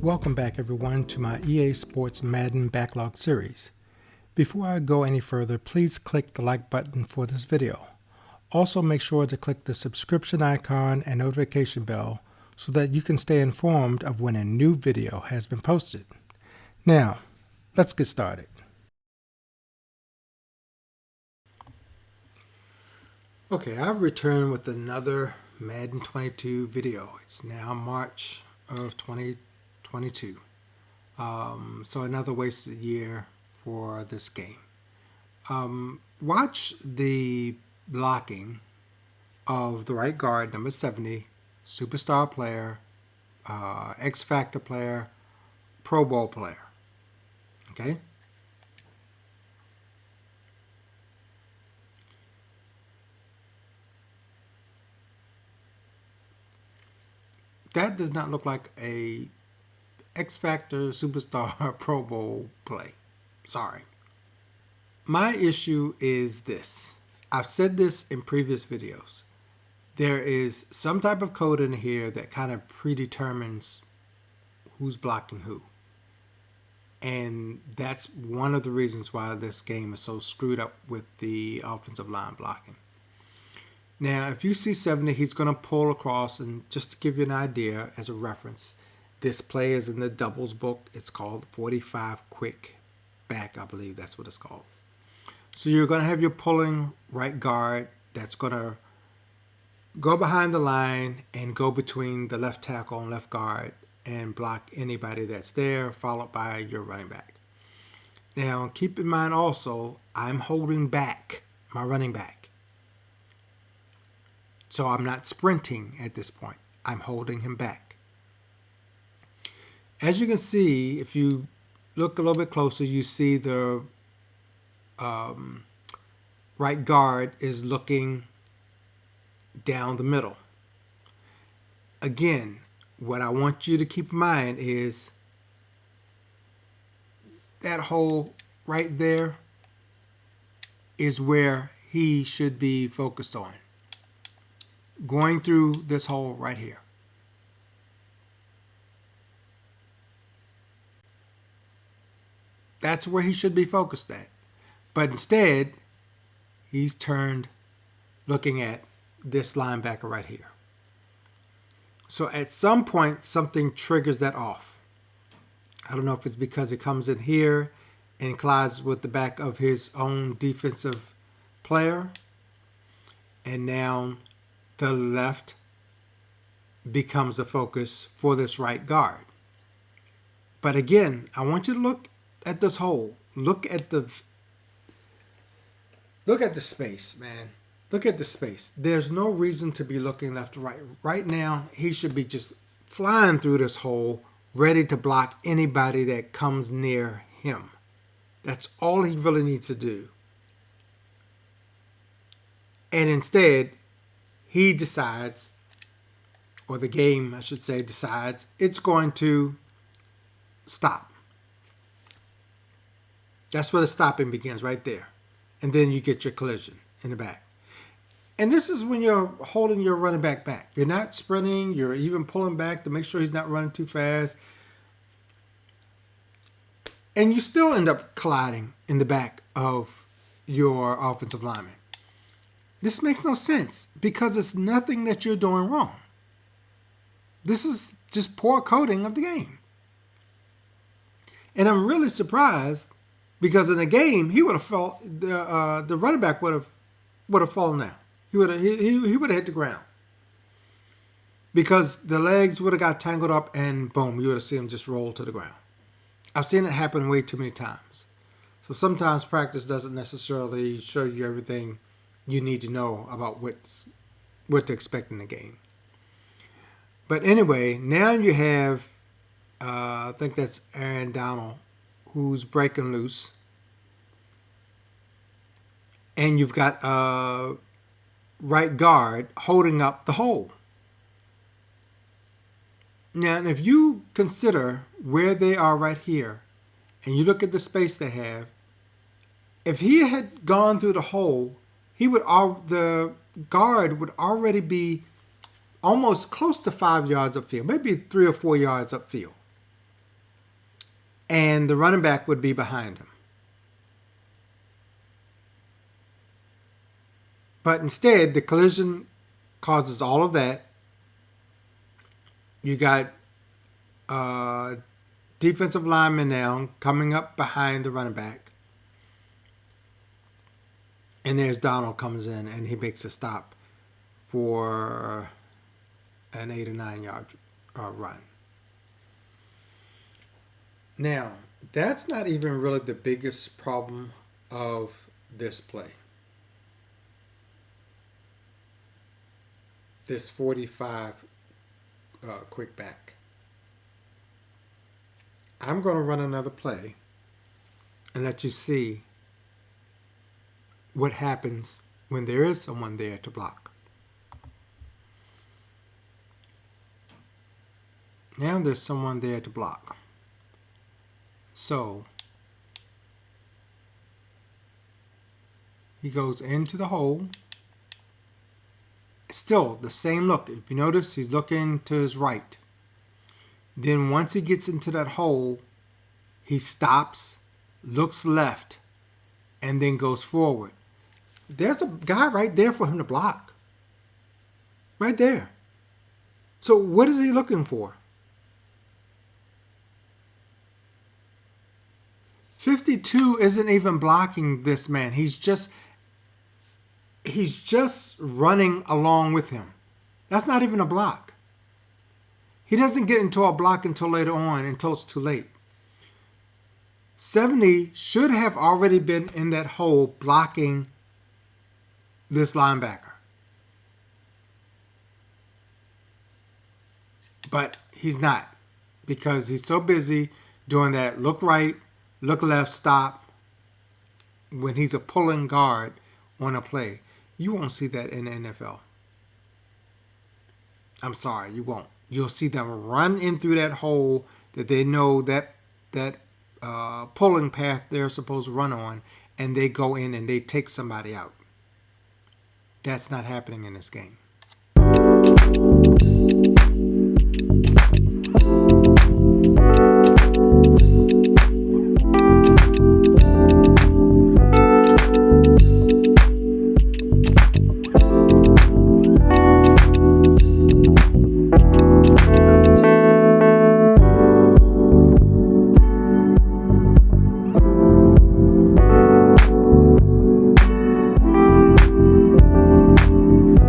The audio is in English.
Welcome back everyone to my EA Sports Madden Backlog series. Before I go any further, please click the like button for this video. Also make sure to click the subscription icon and notification bell so that you can stay informed of when a new video has been posted. Now, let's get started. Okay, I've returned with another Madden 22 video. It's now March of 2022. So another wasted year for this game. Watch the blocking of the right guard, number 70, superstar player, X Factor player, Pro Bowl player. Okay? That does not look like a X Factor superstar Pro Bowl play. Sorry. My issue is this. I've said this in previous videos. There is some type of code in here that kind of predetermines who's blocking who. And that's one of the reasons why this game is so screwed up with the offensive line blocking. Now, if you see 70, he's going to pull across, and just to give you an idea as a reference, this play is in the doubles book. It's called 45 quick back, I believe that's what it's called. So you're going to have your pulling right guard that's going to go behind the line and go between the left tackle and left guard and block anybody that's there, followed by your running back. Now, keep in mind also, I'm holding back my running back. So I'm not sprinting at this point. I'm holding him back. As you can see, if you look a little bit closer, you see the right guard is looking down the middle. Again, what I want you to keep in mind is that hole right there is where he should be focused on. Going through this hole right here. That's where he should be focused at. But instead, he's turned looking at this linebacker right here. So at some point, something triggers that off. I don't know if it's because it comes in here and collides with the back of his own defensive player. And now the left becomes the focus for this right guard. But again, I want you to look at this hole. Look at the space, man. Look at the space. There's no reason to be looking left to right. Right now, he should be just flying through this hole, ready to block anybody that comes near him. That's all he really needs to do. And instead, he decides, or the game, I should say, decides it's going to stop. That's where the stopping begins, right there. And then you get your collision in the back. And this is when you're holding your running back. You're not sprinting. You're even pulling back to make sure he's not running too fast. And you still end up colliding in the back of your offensive lineman. This makes no sense because it's nothing that you're doing wrong. This is just poor coding of the game. And I'm really surprised because in the game he would have fell. The running back would have fallen down. He would have hit the ground because the legs would have got tangled up and boom, you would have seen him just roll to the ground. I've seen it happen way too many times. So sometimes practice doesn't necessarily show you everything you need to know about what to expect in the game. But anyway, now you have, I think that's Aaron Donald, who's breaking loose. And you've got right guard holding up the hole. Now, if you consider where they are right here, and you look at the space they have, if he had gone through the hole, the guard would already be almost close to 5 yards upfield, maybe 3 or 4 yards upfield. and the running back would be behind him. But instead, the collision causes all of that. You got defensive lineman now coming up behind the running back. And there's Donald comes in and he makes a stop for an 8 or 9 yard run. Now, that's not even really the biggest problem of this play. This 45 quick back. I'm going to run another play and let you see what happens when there is someone there to block. Now there's someone there to block. So he goes into the hole. Still the same look. If you notice, he's looking to his right. Then once he gets into that hole, he stops, looks left, and then goes forward. There's a guy right there for him to block. Right there. So what is he looking for? 52 isn't even blocking this man. He's just running along with him. That's not even a block. He doesn't get into a block until later on, until it's too late. 70 should have already been in that hole blocking this linebacker. But he's not, because he's so busy doing that look right, look left, stop when he's a pulling guard on a play. You won't see that in the NFL. I'm sorry, you won't. You'll see them run in through that hole that they know that pulling path they're supposed to run on, and they go in and they take somebody out. That's not happening in this game.